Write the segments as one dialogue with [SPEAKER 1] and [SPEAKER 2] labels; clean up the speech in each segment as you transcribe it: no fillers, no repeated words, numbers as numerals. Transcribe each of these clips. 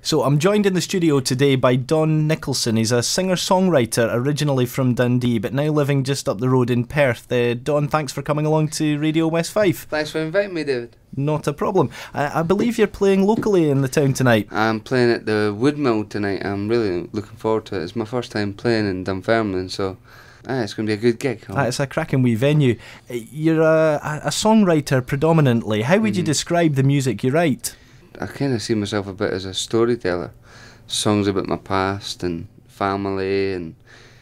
[SPEAKER 1] So I'm joined in the studio today by Don Nicolson. He's a singer-songwriter originally from Dundee, but now living just up the road in Perth. Don, thanks for coming along to Radio West Fife.
[SPEAKER 2] Thanks for inviting me, David.
[SPEAKER 1] Not a problem. I believe you're playing locally in the town tonight.
[SPEAKER 2] I'm playing at the Woodmill tonight. I'm really looking forward to it. It's my first time playing in Dunfermline, so it's going to be a good gig.
[SPEAKER 1] It's a cracking wee venue. You're a songwriter predominantly. How would you describe the music you write?
[SPEAKER 2] I kind of see myself a bit as a storyteller. Songs about my past and family and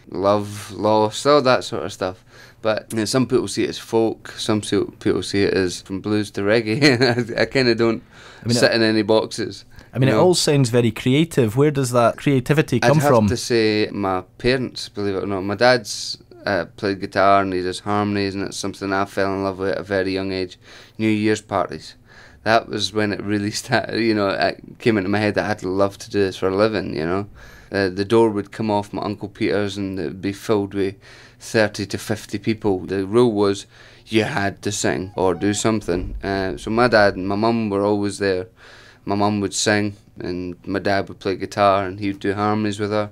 [SPEAKER 2] love, loss, all that sort of stuff. But some people see it as folk, some people see it as from blues to reggae. I kind of don't sit in any boxes.
[SPEAKER 1] It all sounds very creative. Where does that creativity come from?
[SPEAKER 2] I'd have to say my parents, believe it or not. My dad's played guitar and he does harmonies, and it's something I fell in love with at a very young age. New Year's parties. That was when it really started, it came into my head that I'd love to do this for a living, The door would come off my Uncle Peter's and it would be filled with 30 to 50 people. The rule was you had to sing or do something. So my dad and my mum were always there. My mum would sing and my dad would play guitar and he would do harmonies with her.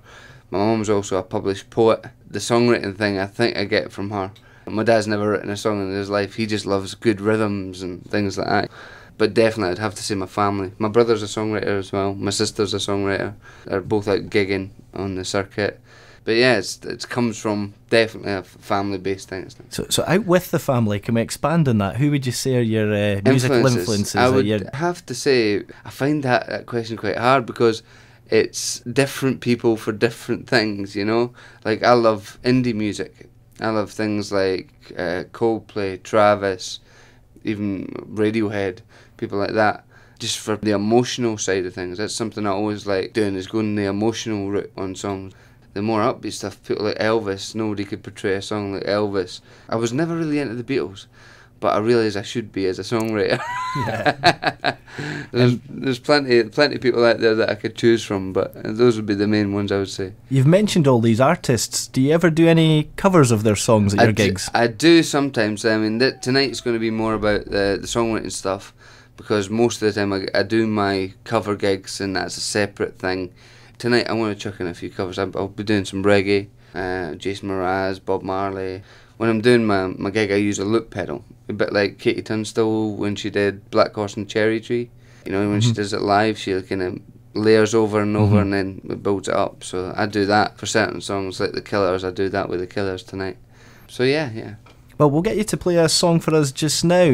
[SPEAKER 2] My mum was also a published poet. The songwriting thing I think I get from her. My dad's never written a song in his life. He just loves good rhythms and things like that. But definitely I'd have to say my family. My brother's a songwriter as well. My sister's a songwriter. They're both out gigging on the circuit. But yeah, it comes from definitely a family-based thing.
[SPEAKER 1] So out with the family, can we expand on that? Who would you say are your musical influences?
[SPEAKER 2] I would have to say, I find that question quite hard because it's different people for different things, Like I love indie music. I love things like Coldplay, Travis, even Radiohead, people like that, just for the emotional side of things. That's something I always like doing, is going the emotional route on songs. The more upbeat stuff, people like Elvis, nobody could portray a song like Elvis. I was never really into the Beatles, but I realise I should be as a songwriter. Yeah. There's plenty of people out there that I could choose from, but those would be the main ones I would say.
[SPEAKER 1] You've mentioned all these artists. Do you ever do any covers of their songs at your gigs?
[SPEAKER 2] I do sometimes. Tonight's going to be more about the songwriting stuff, because most of the time I do my cover gigs and that's a separate thing. Tonight I want to chuck in a few covers. I'll be doing some reggae, Jason Mraz, Bob Marley. When I'm doing my gig I use a loop pedal, a bit like Katie Tunstall when she did Black Horse and Cherry Tree. When she does it live, she kind of layers over and over and then builds it up. So I do that for certain songs like The Killers. I do that with The Killers tonight. So yeah.
[SPEAKER 1] Well, we'll get you to play a song for us just now.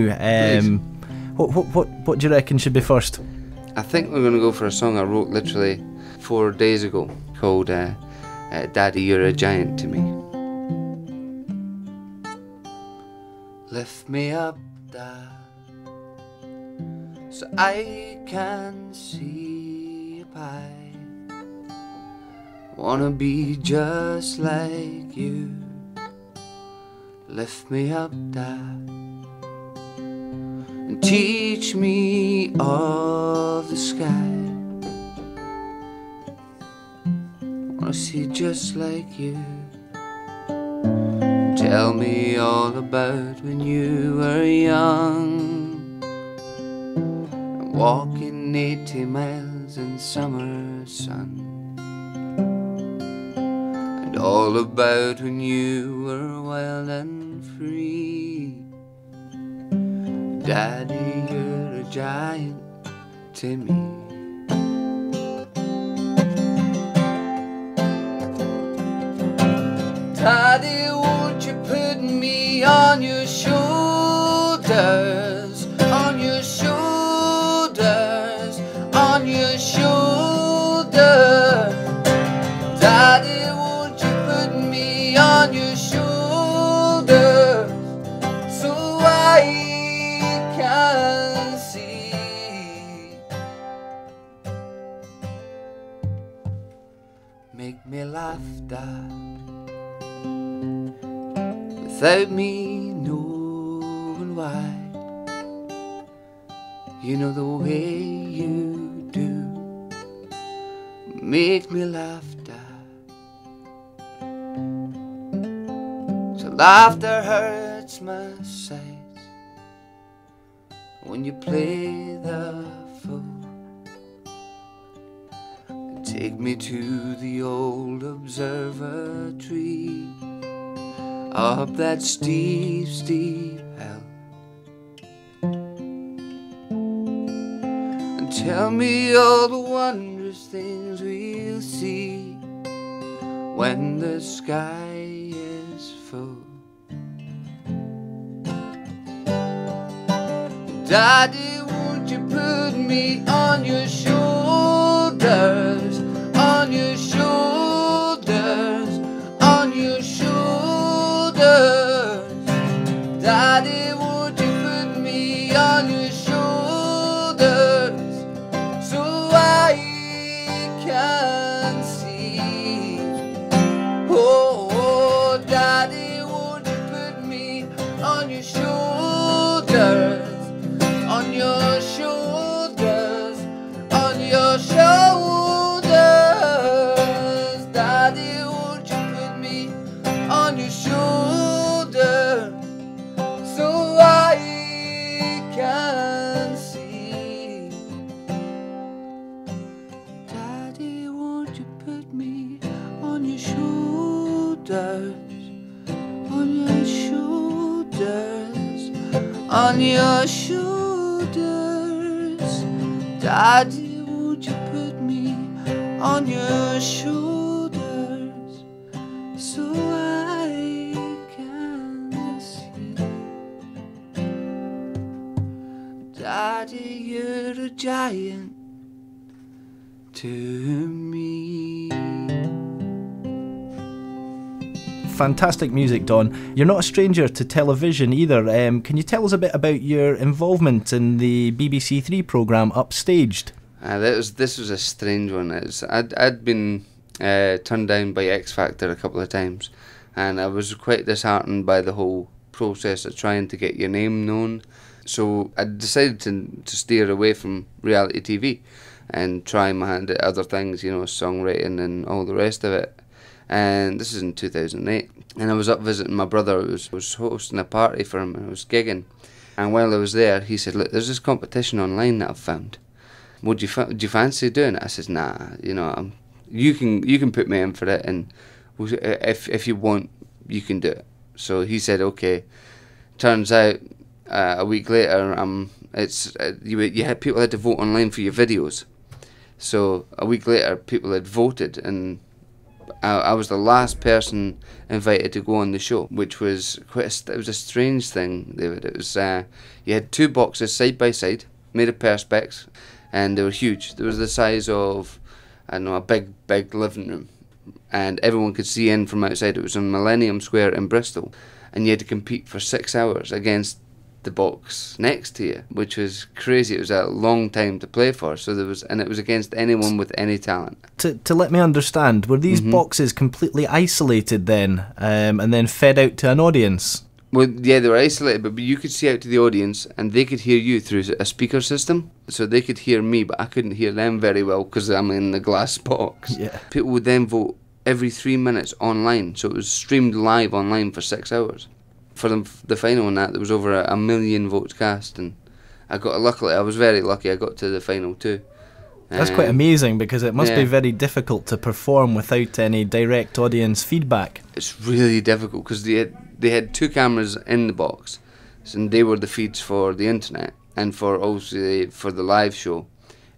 [SPEAKER 1] What do you reckon should be first?
[SPEAKER 2] I think we're going to go for a song I wrote literally 4 days ago called Daddy, You're a Giant to Me. Lift me up, Dad, so I can see a pie. Wanna be just like you. Lift me up, Dad, and teach me of the sky. Wanna see just like you. Tell me all about when you were young, walking 80 miles in summer sun, and all about when you were wild and free. Daddy, you're a giant to me. Daddy, won't you put me on your shoulders, on your shoulders, on your shoulders? Daddy, won't you put me on your shoulders so I can see? Make me laugh, Dad, without me knowing why. You know the way you do. Make me laugh, Dad. So laughter hurts my sides when you play the fool. Take me to the old observatory, up that steep, steep hill, and tell me all the wondrous things we'll see when the sky is full. Daddy, won't you put me on your shoulders, on your shoulders, on your shoulders? Daddy, won't you put me on your shoulders so I can see? Oh, Daddy, won't you put me on your shoulders? On your shoulders, on your shoulders. Daddy, won't you put me on your shoulders so I can see? Daddy, won't you put me on your shoulders, on your shoulders, on your shoulders? Daddy, won't you put me on your shoulders so I can see? Daddy, you're a giant to me.
[SPEAKER 1] Fantastic music, Don. You're not a stranger to television either. Can you tell us a bit about your involvement in the BBC Three programme Upstaged?
[SPEAKER 2] This was a strange one. I'd been turned down by X Factor a couple of times, and I was quite disheartened by the whole process of trying to get your name known. So I decided to steer away from reality TV and try my hand at other things, you know, songwriting and all the rest of it. And this is in 2008, and I was up visiting my brother who was hosting a party for him, and I was gigging. And while I was there, he said, "Look, there's this competition online that I've found. Do you fancy doing it?" I said, "Nah, you know, you can put me in for it, and if you want, you can do it." So he said, "Okay." Turns out, a week later, you had people had to vote online for your videos. So a week later, people had voted, and I was the last person invited to go on the show, which was it was a strange thing, David. It was you had two boxes side by side, made of perspex, and they were huge. They was the size of, I don't know, a big living room, and everyone could see in from outside. It was in Millennium Square in Bristol, and you had to compete for 6 hours against the box next to you, which was crazy. It was a long time to play for, so it was against anyone with any talent.
[SPEAKER 1] To let me understand, were these boxes completely isolated then, and then fed out to an audience?
[SPEAKER 2] Well, yeah, they were isolated, but you could see out to the audience, and they could hear you through a speaker system. So they could hear me, but I couldn't hear them very well because I'm in the glass box.
[SPEAKER 1] Yeah.
[SPEAKER 2] People would then vote every 3 minutes online, so it was streamed live online for 6 hours. For the final on that, there was over 1 million votes cast, and luckily, I was very lucky, I got to the final too.
[SPEAKER 1] That's quite amazing, because it must be very difficult to perform without any direct audience feedback.
[SPEAKER 2] It's really difficult, because they had two cameras in the box, and they were the feeds for the internet, and for the live show,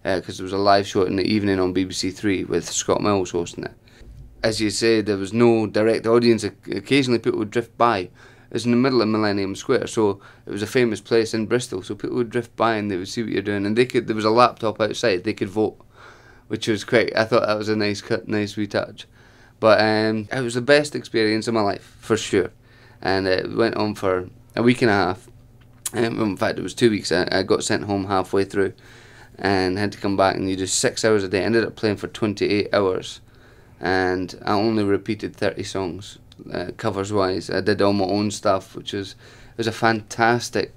[SPEAKER 2] because there was a live show in the evening on BBC Three with Scott Mills hosting it. As you say, there was no direct audience. Occasionally people would drift by. It was in the middle of Millennium Square, so it was a famous place in Bristol, so people would drift by and they would see what you're doing, and there was a laptop outside, they could vote, which was great. I thought that was a nice wee touch. But it was the best experience of my life, for sure. And it went on for a week and a half. In fact, it was 2 weeks. I got sent home halfway through and had to come back, and you do 6 hours a day. I ended up playing for 28 hours, and I only repeated 30 songs. Covers wise, I did all my own stuff, which was a fantastic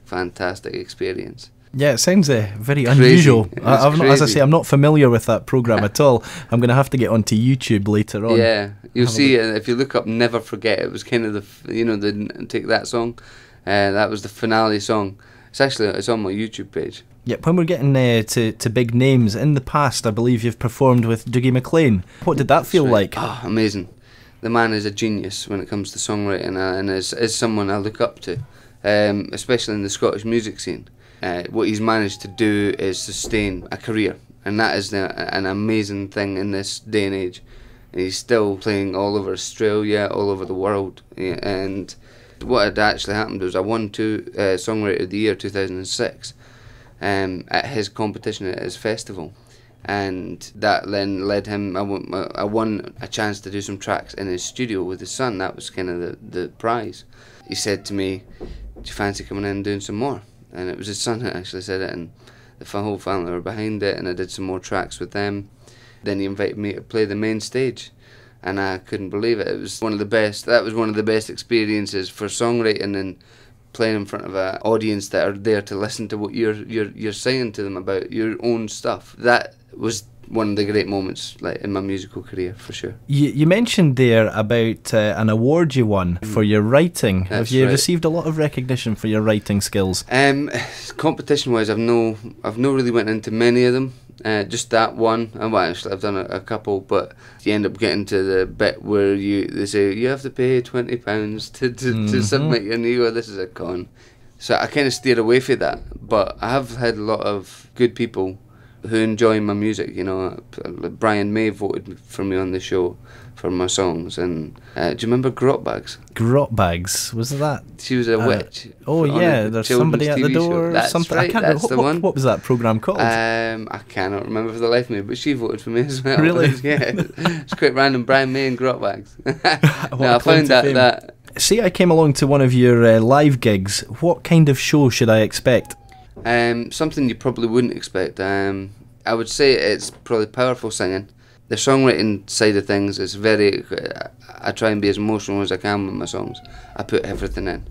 [SPEAKER 2] experience.
[SPEAKER 1] Yeah, it sounds very unusual. As I say, I'm not familiar with that programme at all. I'm going to have to get onto YouTube later on.
[SPEAKER 2] Yeah, you'll see if you look up "Never Forget." It was kind of the Take That song. That was the finale song. It's on my YouTube page.
[SPEAKER 1] Yeah, when we're getting to big names, in the past I believe you've performed with Dougie MacLean. What did that feel like?
[SPEAKER 2] Oh, amazing. The man is a genius when it comes to songwriting, and is someone I look up to, especially in the Scottish music scene. What he's managed to do is sustain a career, and that is an amazing thing in this day and age. And he's still playing all over Australia, all over the world. Yeah, and what had actually happened was I won Songwriter of the Year 2006 at his competition at his festival. And that then led him, I won a chance to do some tracks in his studio with his son. That was kind of the prize. He said to me, "Do you fancy coming in and doing some more?" And it was his son that actually said it, and the whole family were behind it, and I did some more tracks with them. Then he invited me to play the main stage, and I couldn't believe it. It was one of the best. That was one of the best experiences for songwriting, and playing in front of an audience that are there to listen to what you're saying to them about your own stuff. That was one of the great moments, like, in my musical career, for sure.
[SPEAKER 1] You mentioned there about an award you won for your writing.
[SPEAKER 2] That's
[SPEAKER 1] Have you
[SPEAKER 2] right.
[SPEAKER 1] received a lot of recognition for your writing skills?
[SPEAKER 2] Competition-wise, I've no really went into many of them. Just that one. Well, actually, I've done a couple, but you end up getting to the bit where they say you have to pay £20 to submit your, and you go, this is a con. So I kind of steered away from that. But I have had a lot of good people who enjoy my music. You know, Brian May voted for me on the show for my songs, and do you remember Grotbags?
[SPEAKER 1] Grotbags, was that?
[SPEAKER 2] She was a witch.
[SPEAKER 1] Oh yeah, there's somebody at the door.
[SPEAKER 2] That's
[SPEAKER 1] something.
[SPEAKER 2] right,
[SPEAKER 1] I can't
[SPEAKER 2] that's
[SPEAKER 1] remember.
[SPEAKER 2] the one.
[SPEAKER 1] What was that programme called?
[SPEAKER 2] I cannot remember for the life of me, but she voted for me as well.
[SPEAKER 1] Really?
[SPEAKER 2] Yeah, it's quite random. Brian May and Grotbags.
[SPEAKER 1] What
[SPEAKER 2] I
[SPEAKER 1] a claim
[SPEAKER 2] found
[SPEAKER 1] to fame.
[SPEAKER 2] that.
[SPEAKER 1] Say I came along to one of your live gigs. What kind of show should I expect?
[SPEAKER 2] Something you probably wouldn't expect. I would say it's probably powerful singing. The songwriting side of things is very. I try and be as emotional as I can with my songs. I put everything in.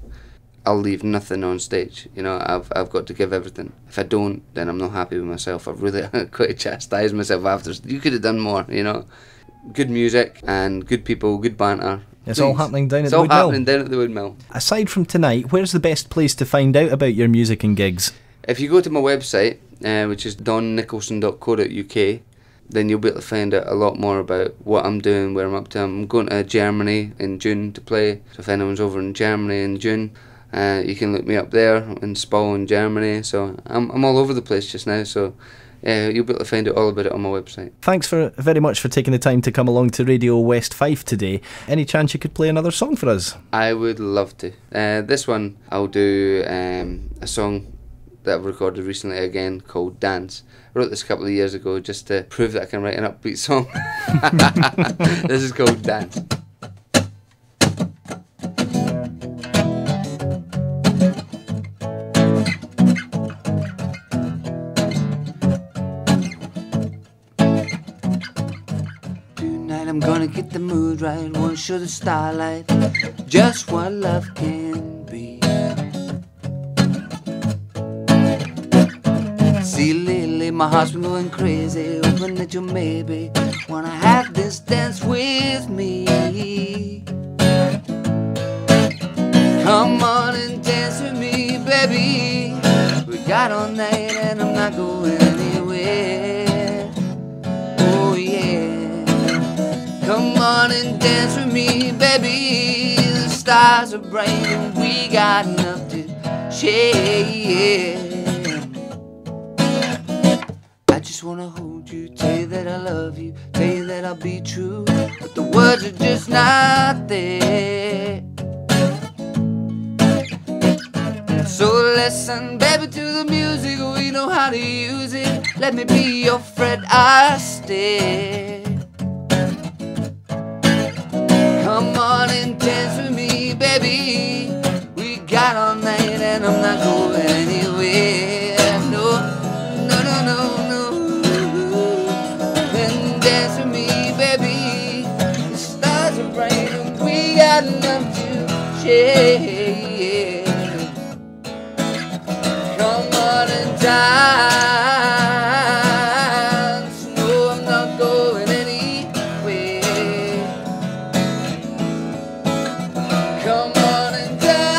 [SPEAKER 2] I'll leave nothing on stage. You know, I've got to give everything. If I don't, then I'm not happy with myself. I've really got to chastise myself after. You could have done more. You know, good music and good people, good banter.
[SPEAKER 1] It's all happening down at
[SPEAKER 2] It's
[SPEAKER 1] the
[SPEAKER 2] all
[SPEAKER 1] Woodmill.
[SPEAKER 2] happening down at the Woodmill.
[SPEAKER 1] Aside from tonight, where's the best place to find out about your music and gigs?
[SPEAKER 2] If you go to my website, which is donnicholson.co.uk, then you'll be able to find out a lot more about what I'm doing, where I'm up to. I'm going to Germany in June to play, so if anyone's over in Germany in June, you can look me up there in Spal in Germany. So I'm all over the place just now, so you'll be able to find out all about it on my website.
[SPEAKER 1] Thanks very much for taking the time to come along to Radio West Fife today. Any chance you could play another song for us?
[SPEAKER 2] I would love to. This one, I'll do a song that I've recorded recently again called Dance. I wrote this a couple of years ago just to prove that I can write an upbeat song. This is called Dance. Tonight I'm gonna get the mood right, wanna show the starlight just what love can be. See lately my heart's been going crazy, hoping that you maybe wanna have this dance with me. Come on and dance with me, baby. We got all night and I'm not going anywhere. Oh yeah. Come on and dance with me, baby. The stars are bright and we got enough to share. I just wanna hold you, tell you that I love you, tell you that I'll be true, but the words are just not there. So listen, baby, to the music, we know how to use it. Let me be your Fred Astaire. Come on and dance with me, baby. We got all night and I'm not going anywhere. No, no, no, no, no. And dance with me, baby. The stars are bright and we got enough to share. Come on and dance. No, I'm not going anywhere. Come on and dance.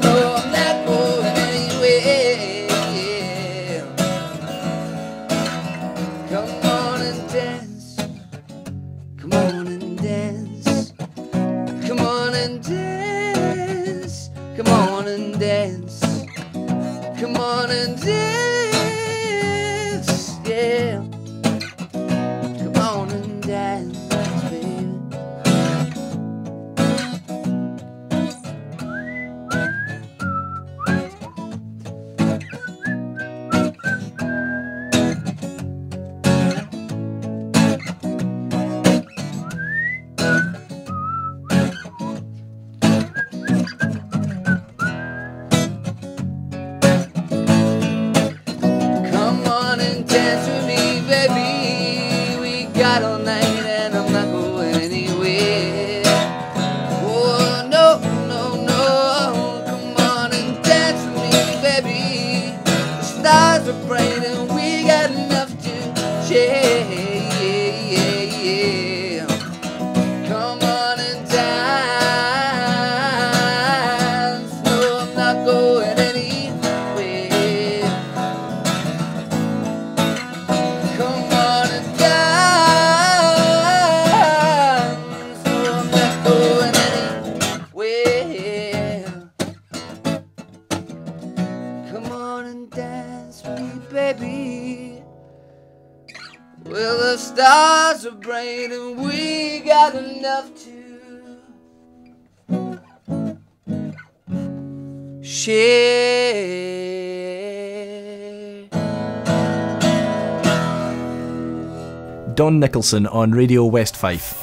[SPEAKER 2] No, I'm not going anywhere. Come on and dance. Come on and dance. Come on and dance. Come on and dance. Come on and dance. Yeah. Come on and dance, baby. Dance with me, baby. We got all night and I'm not going anywhere. Oh, no, no, no. Come on and dance with me, baby. The stars are bright and we got enough to share. Come on and dance. No, I'm not going anywhere. Baby, well, the stars are bright and we got enough to share.
[SPEAKER 1] Don Nicolson on Radio West Fife.